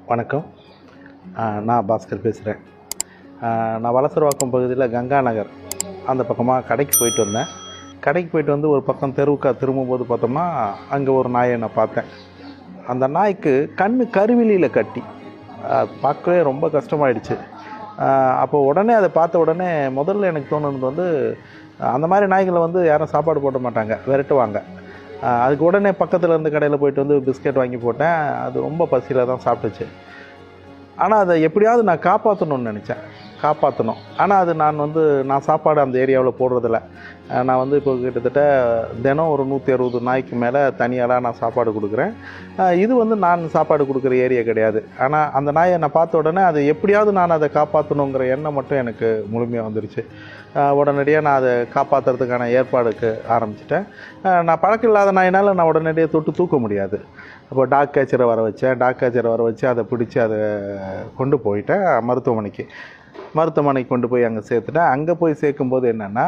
வணக்கம். நான் பாஸ்கர் பேசுகிறேன். நான் வலசரவாக்கம் பகுதியில் கங்கா நகர் அந்த பக்கமாக கடைக்கு போயிட்டு வந்தேன். கடைக்கு போயிட்டு வந்து ஒரு பக்கம் தெருவுக்கா திரும்பும்போது பார்த்தோம்னா அங்கே ஒரு நாயை நான் பார்த்தேன். அந்த நாய்க்கு கண்ணு கருவிலியில் கட்டி பார்க்கவே ரொம்ப கஷ்டமாயிடுச்சு. அப்போ உடனே அதை பார்த்த உடனே முதல்ல எனக்கு தோணுனது வந்து, அந்த மாதிரி நாய்களை வந்து யாரும் சாப்பாடு போட மாட்டாங்க, விரட்டுவாங்க. அதுக்கு உடனே பக்கத்தில் இருந்த கடையில் போய்ட்டு வந்து பிஸ்கெட் வாங்கி போட்டேன். அது ரொம்ப பசியில் தான் சாப்பிட்டுச்சு. ஆனால் அதை எப்படியாவது நான் காப்பாற்றணும்னு நினச்சேன், காப்பாற்றணும். ஆனால் அது நான் சாப்பாடு அந்த ஏரியாவில் போடுறதில்ல. நான் வந்து இப்போ கிட்டத்தட்ட தினம் ஒரு 160 நாய்க்கு மேலே தனியாலாம் நான் சாப்பாடு கொடுக்குறேன். இது வந்து நான் சாப்பாடு கொடுக்குற ஏரியா கிடையாது. ஆனால் அந்த நாயை நான் பார்த்த உடனே அது எப்படியாவது நான் அதை காப்பாற்றணுங்கிற எண்ணம் மட்டும் எனக்கு முழுமையாக வந்துருச்சு. உடனடியாக நான் அதை காப்பாற்றுறதுக்கான ஏற்பாடுக்கு ஆரம்பிச்சிட்டேன். நான் பழக்கம் இல்லாத நாயினால் நான் உடனடியாக தொட்டு தூக்க முடியாது. அப்போ டாக் கேச்சரை வர வச்சு அதை பிடிச்சி அதை கொண்டு போயிட்டேன் மருத்துவமனைக்கு கொண்டு போய் அங்கே சேர்த்துட்டேன். அங்கே போய் சேர்க்கும்போது என்னென்னா,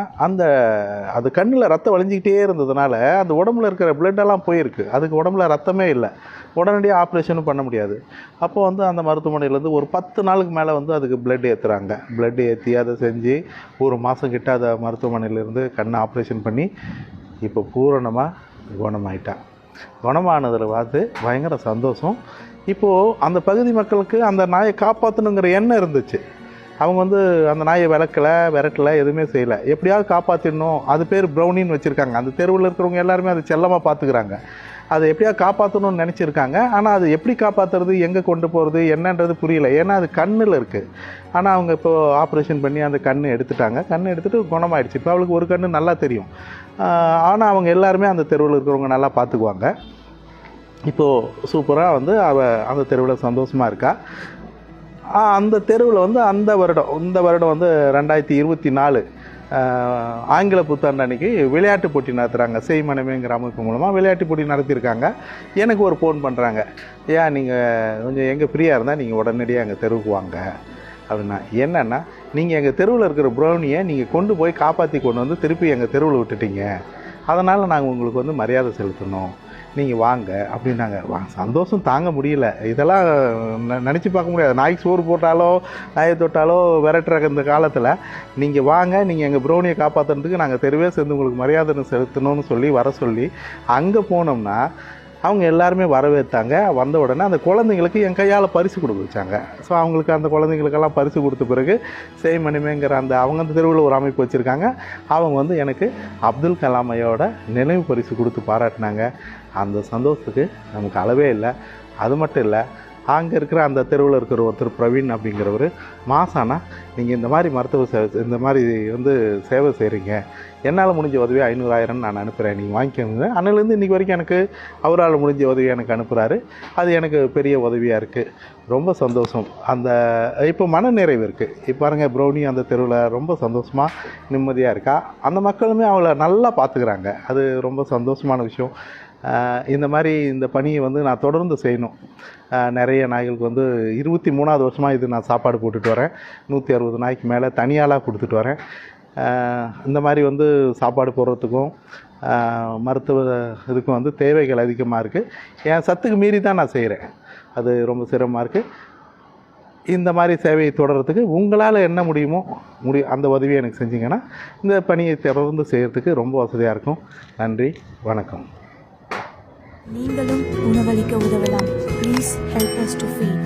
அது கண்ணில் ரத்தம் வழிஞ்சிக்கிட்டே இருந்ததுனால அந்த உடம்புல இருக்கிற பிளட்டெல்லாம் போயிருக்கு. அதுக்கு உடம்புல ரத்தமே இல்லை. உடனடியாக ஆப்ரேஷனும் பண்ண முடியாது. அப்போ அந்த மருத்துவமனையிலேருந்து ஒரு 10 நாளுக்கு மேலே அதுக்கு பிளட் ஏற்றுறாங்க. பிளட் ஏற்றி அதை செஞ்சு ஒரு மாதம் கிட்ட அதை மருத்துவமனையிலேருந்து கண்ணை ஆப்ரேஷன் பண்ணி இப்போ பூரணமாக குணமாயிட்டான். குணமானதில் பயங்கர சந்தோஷம். இப்போது அந்த பகுதி மக்களுக்கு அந்த நாயை காப்பாற்றணுங்கிற எண்ணம் இருந்துச்சு. அவங்க அந்த நாயை விரட்டலை, எதுவுமே செய்யலை. எப்படியாவது காப்பாற்றிடணும். அது பேர் ப்ரௌனின்னு வச்சுருக்காங்க. அந்த தெருவில் இருக்கிறவங்க எல்லாருமே அதை செல்லமாக பார்த்துக்கிறாங்க. அதை எப்படியாவது காப்பாற்றணும்னு நினச்சிருக்காங்க. ஆனால் அது எப்படி காப்பாற்றுறது, எங்கே கொண்டு போகிறது என்னன்றது புரியல. ஏன்னா அது கண்ணில் இருக்குது. ஆனால் அவங்க இப்போது ஆப்ரேஷன் பண்ணி அந்த கண்ணை எடுத்துட்டாங்க. கண்ணை எடுத்துகிட்டு குணமாயிடுச்சு. இப்போ அவளுக்கு ஒரு கண்ணு நல்லா தெரியும். ஆனால் அவங்க எல்லாருமே அந்த தெருவில் இருக்கிறவங்க நல்லா பார்த்துக்குவாங்க. இப்போது சூப்பராக அவள் அந்த தெருவில் சந்தோஷமாக இருக்கா. அந்த தெருவில் இந்த வருடம் 2024 ஆங்கில புத்தாண்டு அன்றைக்கி விளையாட்டு போட்டி நடத்துகிறாங்க. செய்மனமேங்கிற அமைப்பு மூலமாக விளையாட்டு போட்டி நடத்தியிருக்காங்க. எனக்கு ஒரு ஃபோன் பண்ணுறாங்க, ஏன் நீங்கள் கொஞ்சம் எங்கே ஃப்ரீயாக இருந்தால் நீங்கள் உடனடியாக எங்கள் தெருவுக்கு வாங்க அப்படின்னா. என்னென்னா, நீங்கள் எங்கள் தெருவில் இருக்கிற ப்ரௌனியை நீங்கள் கொண்டு போய் காப்பாற்றி கொண்டு வந்து திருப்பி எங்கள் தெருவில் விட்டுட்டீங்க. அதனால் நாங்கள் உங்களுக்கு மரியாதை செலுத்தணும், நீங்கள் வாங்க அப்படின்னாங்க. சந்தோஷம் தாங்க முடியல. இதெல்லாம் நினச்சி பார்க்க முடியாது. நாய்க்கு சோறு போட்டாலோ நாயை தொட்டாலோ விரட்டுற இந்த காலத்தில் நீங்கள் வாங்க, நீங்கள் எங்கள் ப்ரௌனியை காப்பாற்றுறதுக்கு நாங்கள் தெருவே சேர்ந்து உங்களுக்கு மரியாதை செலுத்தணும்னு வர சொல்லி அங்கே போனோம்னா அவங்க எல்லாருமே வரவேற்றாங்க. வந்த உடனே அந்த குழந்தைங்களுக்கு என் கையால் பரிசு கொடுக்க வச்சாங்க. ஸோ அவங்களுக்கு அந்த குழந்தைங்களுக்கெல்லாம் பரிசு கொடுத்த பிறகு செய்மணிமேங்கிற அவங்க அந்த தெருவில் ஒரு அமைப்பு வச்சுருக்காங்க. அவங்க எனக்கு அப்துல் கலாம் ஐயோட நினைவு பரிசு கொடுத்து பாராட்டினாங்க. அந்த சந்தோஷத்துக்கு நமக்கு அளவே இல்லை. அது மட்டும் இல்லை, அங்கே இருக்கிற அந்த தெருவில் இருக்கிற ஒருத்தர் பிரவீன் அப்படிங்கிறவர், மாசானா நீங்கள் இந்த மாதிரி மருத்துவ சேவை இந்த மாதிரி சேவை செய்கிறீங்க, என்னால் முடிஞ்ச உதவி 500,000 நான் அனுப்புகிறேன், நீங்கள் வாங்கிக்கோங்க. அன்னிலேருந்து இன்றைக்கி வரைக்கும் எனக்கு அவரால் முடிஞ்ச உதவி எனக்கு அனுப்புகிறாரு. அது எனக்கு பெரிய உதவியாக இருக்குது. ரொம்ப சந்தோஷம். இப்போ மன நிறைவு இருக்குது. இப்போ பாருங்கள், ப்ரௌனி அந்த தெருவில் ரொம்ப சந்தோஷமாக நிம்மதியாக இருக்கா. அந்த மக்களுமே அவளை நல்லா பார்த்துக்கிறாங்க. அது ரொம்ப சந்தோஷமான விஷயம். இந்த பணியை நான் தொடர்ந்து செய்யணும். நிறைய நாய்களுக்கு 23வது வருஷமாக இது நான் சாப்பாடு போட்டுட்டு வரேன். 160 நாய்க்கு மேலே தனியாளாக கொடுத்துட்டு வரேன். இந்த மாதிரி சாப்பாடு போடுறதுக்கும் மருத்துவ இதுக்கும் தேவைகள் அதிகமாக இருக்குது. என் சத்துக்கு மீறி தான் நான் செய்கிறேன். அது ரொம்ப சிரமமாக இருக்குது. இந்த மாதிரி சேவையை தொடர்றதுக்கு உங்களால் என்ன முடியுமோ அந்த உதவியை எனக்கு செஞ்சிங்கன்னா இந்த பணியை தொடர்ந்து செய்கிறதுக்கு ரொம்ப வசதியாக இருக்கும். நன்றி, வணக்கம். நீங்களும் உணவளிக்க உதவலாம். Please help us to feed.